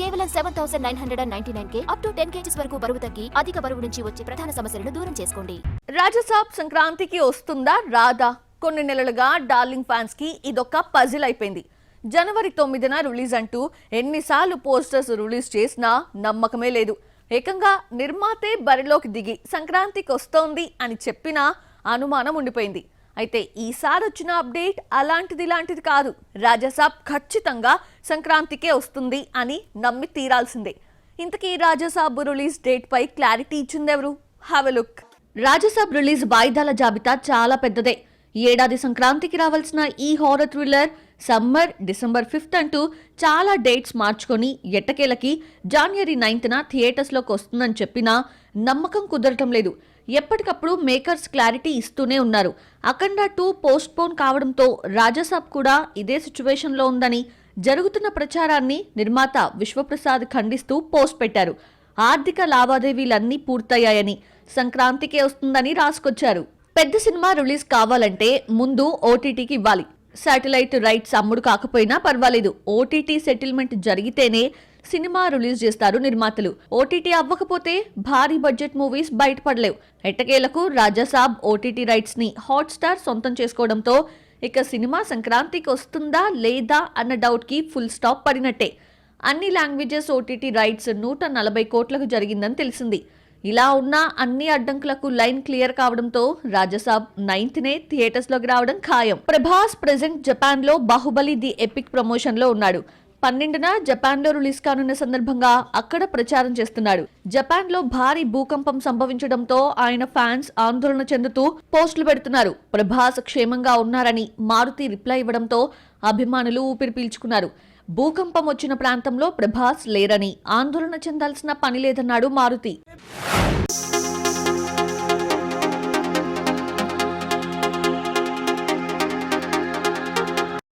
కేవలం 7999K up to 10 kgs వరకు బరువు తగ్గి అధిక బరువు నుంచి వచ్చే ప్రధాన సమస్యలను దూరం చేసుకోండి. రాజసాబ్ సంక్రాంతికి వస్తుందా రాదా? కొన్ని నెలలుగా డార్లింగ్ ఫ్యాన్స్ కి ఇదొక పజిల్ అయిపోయింది. జనవరి 9న రిలీజ్ అంటూ ఎన్నిసార్లు పోస్టర్స్ రిలీజ్ చేసినా నమ్మకమే లేదు. ఏకంగా నిర్మాతే బరిలోకి దిగి సంక్రాంతికి వస్తోంది అని చెప్పినా అనుమానం ఉండిపోయింది. అయితే ఈసారి వచ్చిన అప్డేట్ అలాంటిది కాదు. రాజసాబ్ ఖచ్చితంగా సంక్రాంతికే వస్తుంది అని నమ్మి తీరాల్సిందే. ఇంతకీ రాజసాబ్ రిలీజ్ డేట్ పై క్లారిటీ ఇచ్చిందెవరు? Have a look. Rajasaab release వాయిదాల జాబితా చాలా పెద్దదే. ఈ ఏడాది సంక్రాంతికి రావాల్సిన ఈ horror thriller summer December 5th అంటూ చాలా డేట్స్ మార్చుకొని ఎట్టకేలకి జనవరి 9న థియేటర్స్లోకి వస్తుందని చెప్పినా నమ్మకం కుదరటం లేదు. ఎప్పటికప్పుడు మేకర్స్ క్లారిటీ ఇస్తూనే ఉన్నారు. అఖండ 2 పోస్ట్ పోన్ కావడంతో రాజసాబ్ కూడా ఇదే సిచ్యువేషన్లో ఉందని జరుగుతున్న ప్రచారాన్ని నిర్మాత విశ్వప్రసాద్ ఖండిస్తూ పోస్ట్ పెట్టారు. ఆర్థిక లావాదేవీలన్నీ పూర్తయ్యాయని సంక్రాంతికే వస్తుందని రాసుకొచ్చారు. పెద్ద సినిమా రిలీజ్ కావాలంటే ముందు ఓటీటీకి ఇవ్వాలి. శాటిలైట్ రైట్స్ అమ్ముడు కాకపోయినా పర్వాలేదు, ఓటీటీ సెటిల్మెంట్ జరిగితేనే సినిమా రిలీజ్ చేస్తారు నిర్మాతలు. ఓటీటీ అవ్వకపోతే భారీ బడ్జెట్ మూవీస్ బయటపడలేవు. ఎట్టకేలకు రాజసాబ్ ఓటీటీ రైట్స్ ని హాట్స్టార్ సొంతం చేసుకోవడంతో ఇక సినిమా సంక్రాంతికి వస్తుందా లేదా అన్న డౌట్ కి ఫుల్ స్టాప్ పడినట్టే. అన్ని లాంగ్వేజెస్ ఓటీటీ రైట్స్ 140 కోట్లకు జరిగిందని తెలిసింది. ఇలా ఉన్న అన్ని అడ్డంకులకు లైన్ క్లియర్ కావడంతో రాజసాబ్ 9నే థియేటర్స్ లోకి రావడం ఖాయం. ప్రభాస్ ప్రెజెంట్ జపాన్ లో బాహుబలి ది ఎపిక్ ప్రమోషన్ లో ఉన్నాడు. 12న జపాన్ లో రిలీజ్ కానున్న సందర్భంగా అక్కడ ప్రచారం చేస్తున్నాడు. జపాన్ లో భారీ భూకంపం సంభవించడంతో ఆయన ఫ్యాన్స్ ఆందోళన చెందుతూ పోస్టులు పెడుతున్నారు. ప్రభాస్ క్షేమంగా ఉన్నారని మారుతి రిప్లై ఇవ్వడంతో అభిమానులు ఊపిరి పీల్చుకున్నారు. భూకంపం వచ్చిన ప్రాంతంలో ప్రభాస్ లేరని ఆందోళన చెందాల్సిన పని లేదన్నాడు మారుతి.